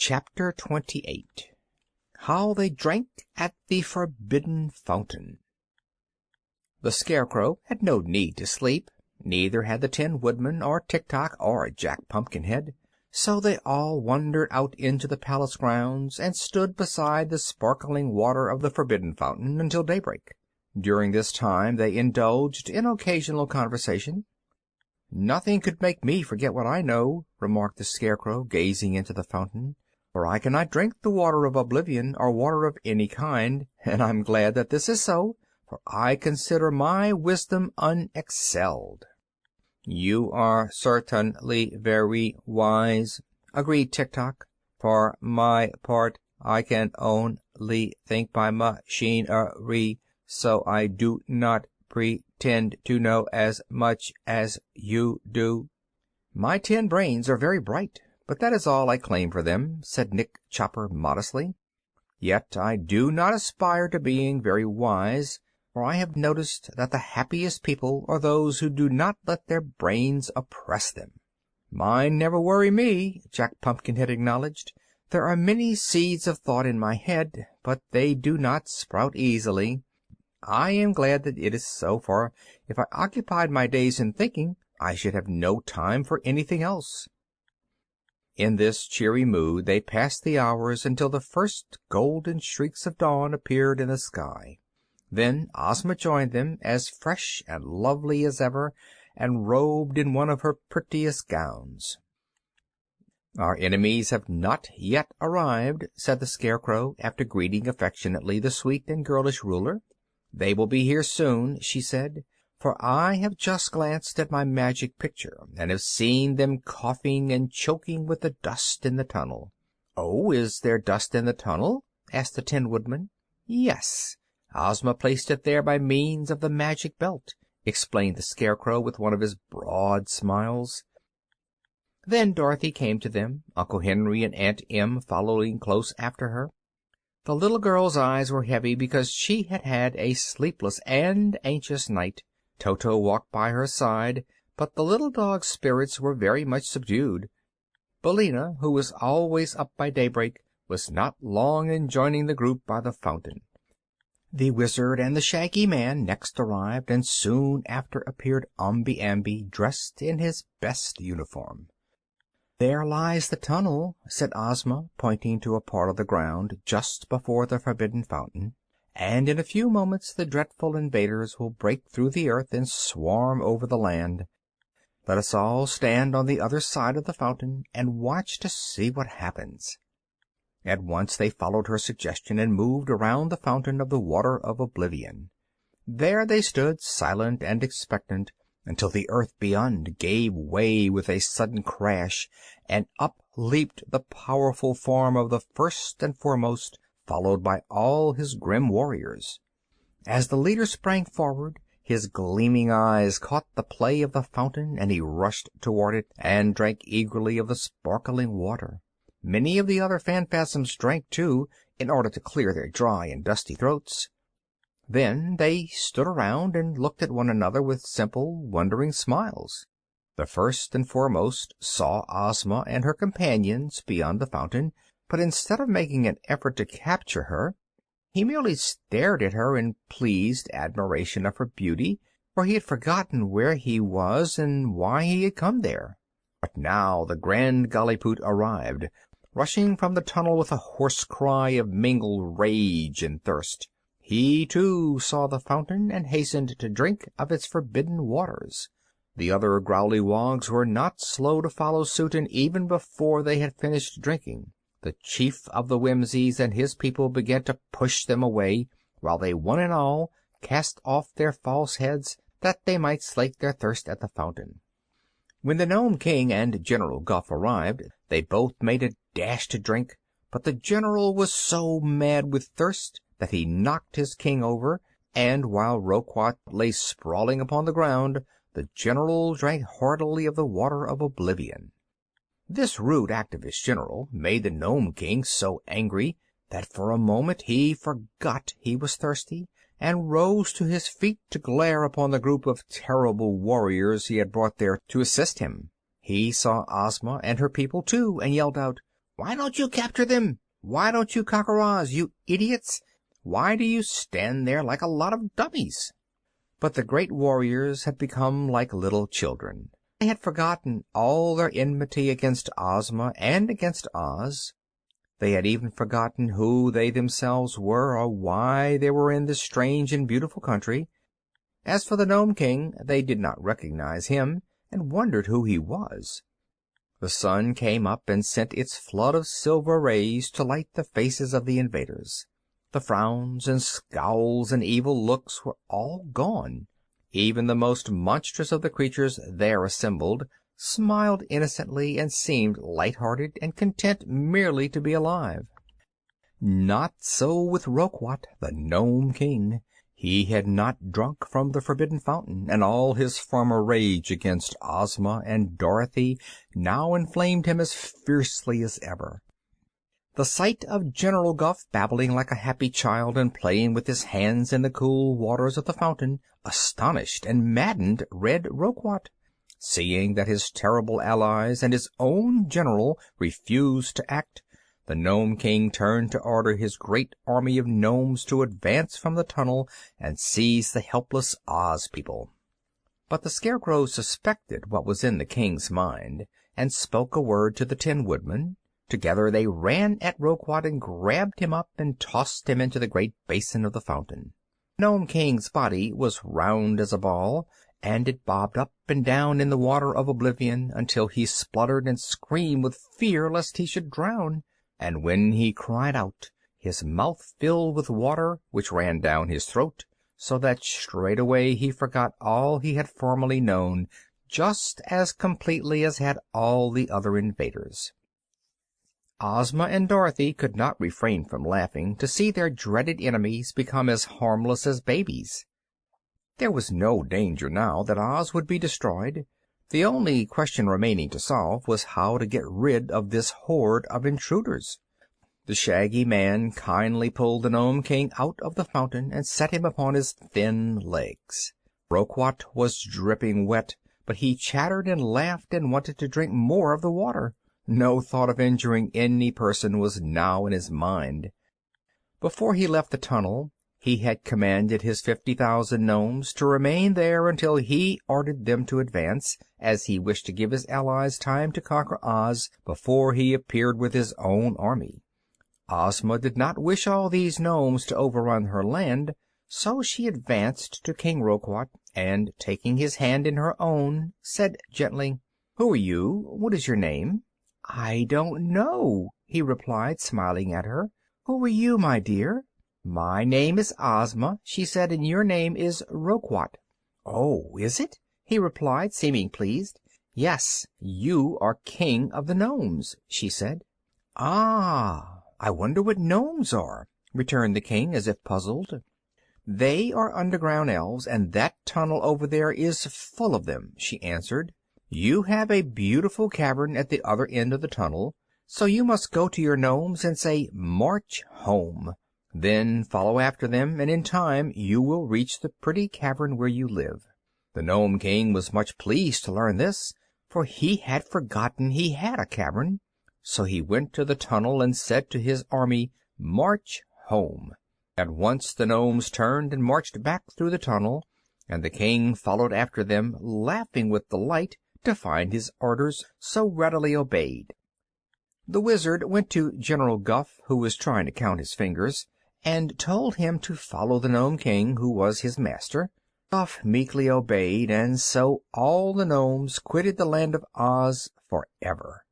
Chapter 28 How They Drank at the Forbidden Fountain. The Scarecrow had no need to sleep, neither had the Tin Woodman or Tik-Tok or Jack Pumpkinhead, so they all wandered out into the palace grounds and stood beside the sparkling water of the Forbidden Fountain until daybreak. During this time they indulged in occasional conversation. "Nothing could make me forget what I know," remarked the Scarecrow, gazing into the fountain, "for I cannot drink the water of oblivion, or water of any kind, and I'm glad that this is so, for I consider my wisdom unexcelled." "You are certainly very wise," agreed Tik-Tok. "For my part, I can only think by machinery, so I do not pretend to know as much as you do." "My tin brains are very bright, but that is all I claim for them," said Nick Chopper modestly. "Yet I do not aspire to being very wise, for I have noticed that the happiest people are those who do not let their brains oppress them." "Mine never worry me," Jack Pumpkinhead acknowledged. "There are many seeds of thought in my head, but they do not sprout easily. I am glad that it is so, for if I occupied my days in thinking, I should have no time for anything else." In this cheery mood they passed the hours until the first golden streaks of dawn appeared in the sky. Then Ozma joined them, as fresh and lovely as ever, and robed in one of her prettiest gowns. "Our enemies have not yet arrived," said the Scarecrow, after greeting affectionately the sweet and girlish ruler. "They will be here soon," she said, "for I have just glanced at my magic picture and have seen them coughing and choking with the dust in the tunnel." "Oh, is there dust in the tunnel?" asked the Tin Woodman. "Yes. Ozma placed it there by means of the magic belt," explained the Scarecrow with one of his broad smiles. Then Dorothy came to them, Uncle Henry and Aunt Em following close after her. The little girl's eyes were heavy because she had had a sleepless and anxious night. Toto walked by her side, but the little dog's spirits were very much subdued. Billina, who was always up by daybreak, was not long in joining the group by the fountain. The Wizard and the Shaggy Man next arrived, and soon after appeared Omby Amby, dressed in his best uniform. "There lies the tunnel," said Ozma, pointing to a part of the ground just before the Forbidden Fountain, "and in a few moments the dreadful invaders will break through the earth and swarm over the land. Let us all stand on the other side of the fountain and watch to see what happens." At once they followed her suggestion and moved around the fountain of the water of oblivion. There they stood, silent and expectant, until the earth beyond gave way with a sudden crash, and up leaped the powerful form of the First and Foremost, followed by all his grim warriors. As the leader sprang forward, his gleaming eyes caught the play of the fountain, and he rushed toward it and drank eagerly of the sparkling water. Many of the other Phanfasms drank, too, in order to clear their dry and dusty throats. Then they stood around and looked at one another with simple, wondering smiles. The First and Foremost saw Ozma and her companions beyond the fountain, but instead of making an effort to capture her, he merely stared at her in pleased admiration of her beauty, for he had forgotten where he was and why he had come there. But now the Grand Gallipoot arrived, rushing from the tunnel with a hoarse cry of mingled rage and thirst. He, too, saw the fountain and hastened to drink of its forbidden waters. The other Growleywogs were not slow to follow suit, and even before they had finished drinking, the chief of the Whimsies and his people began to push them away, while they one and all cast off their false heads that they might slake their thirst at the fountain. When the Nome King and General Guph arrived, they both made a dash to drink, but the general was so mad with thirst that he knocked his king over, and while Roquat lay sprawling upon the ground, the general drank heartily of the water of oblivion. This rude act of his general made the Nome King so angry that for a moment he forgot he was thirsty, and rose to his feet to glare upon the group of terrible warriors he had brought there to assist him. He saw Ozma and her people, too, and yelled out, "Why don't you capture them? Why don't you conquer Oz, you idiots? Why do you stand there like a lot of dummies?" But the great warriors had become like little children. They had forgotten all their enmity against Ozma and against Oz. They had even forgotten who they themselves were, or why they were in this strange and beautiful country. As for the Nome King, they did not recognize him, and wondered who he was. The sun came up and sent its flood of silver rays to light the faces of the invaders. The frowns and scowls and evil looks were all gone. Even the most monstrous of the creatures there assembled smiled innocently and seemed light-hearted and content merely to be alive. Not so with Roquat, the Nome King. He had not drunk from the forbidden fountain, and all his former rage against Ozma and Dorothy now inflamed him as fiercely as ever. The sight of General Guph babbling like a happy child and playing with his hands in the cool waters of the fountain astonished and maddened Red Roquat. Seeing that his terrible allies and his own general refused to act, the Nome King turned to order his great army of gnomes to advance from the tunnel and seize the helpless Oz people. But the Scarecrow suspected what was in the King's mind, and spoke a word to the Tin Woodman. Together they ran at Roquat and grabbed him up and tossed him into the great basin of the fountain. The Nome King's body was round as a ball, and it bobbed up and down in the water of oblivion until he spluttered and screamed with fear lest he should drown. And when he cried out, his mouth filled with water, which ran down his throat, so that straightway he forgot all he had formerly known, just as completely as had all the other invaders. Ozma and Dorothy could not refrain from laughing to see their dreaded enemies become as harmless as babies. There was no danger now that Oz would be destroyed. The only question remaining to solve was how to get rid of this horde of intruders. The Shaggy Man kindly pulled the Nome King out of the fountain and set him upon his thin legs. Roquat was dripping wet, but he chattered and laughed and wanted to drink more of the water. No thought of injuring any person was now in his mind. Before he left the tunnel, he had commanded his 50,000 gnomes to remain there until he ordered them to advance, as he wished to give his allies time to conquer Oz before he appeared with his own army. Ozma did not wish all these gnomes to overrun her land, so she advanced to King Roquat and, taking his hand in her own, said gently, "Who are you? What is your name?" "I don't know," he replied, smiling at her. "Who are you, my dear?" "My name is Ozma," she said, "and your name is Roquat." "Oh, is it?" he replied, seeming pleased. "Yes, you are King of the Gnomes," she said. "Ah, I wonder what gnomes are," returned the King, as if puzzled. "They are underground elves, and that tunnel over there is full of them," she answered. "You have a beautiful cavern at the other end of the tunnel, so you must go to your gnomes and say 'March home.' Then follow after them, and in time you will reach the pretty cavern where you live." The Nome King was much pleased to learn this, for he had forgotten he had a cavern. So he went to the tunnel and said to his army, "March home." At once the gnomes turned and marched back through the tunnel, and the King followed after them, laughing with delight to find his orders so readily obeyed. The Wizard went to General Guph, who was trying to count his fingers, and told him to follow the Nome King, who was his master. Guph meekly obeyed, and so all the gnomes quitted the land of Oz forever.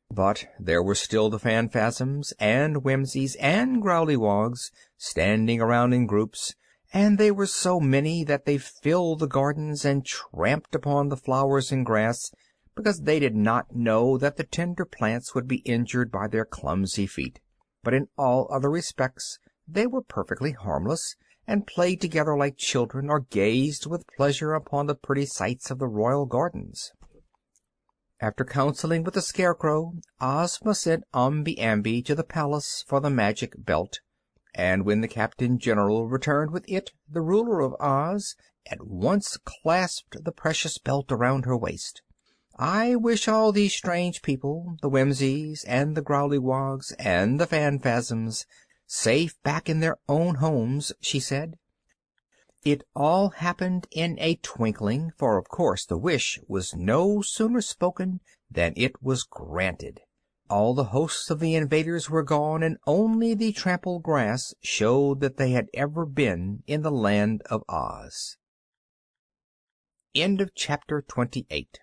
But there were still the Phanfasms and Whimsies and Growleywogs standing around in groups, and they were so many that they filled the gardens and tramped upon the flowers and grass, because they did not know that the tender plants would be injured by their clumsy feet. But in all other respects they were perfectly harmless, and played together like children, or gazed with pleasure upon the pretty sights of the royal gardens. After counseling with the Scarecrow, Ozma sent Omby Amby to the palace for the magic belt, and when the Captain General returned with it, the ruler of Oz at once clasped the precious belt around her waist. I wish all these strange people, the Whimsies and the Growleywogs and the Phanfasms, safe back in their own homes, she said. It all happened in a twinkling, for of course the wish was no sooner spoken than it was granted. All the hosts of the invaders were gone, and only the trampled grass showed that they had ever been in the Land of Oz. End of chapter 28.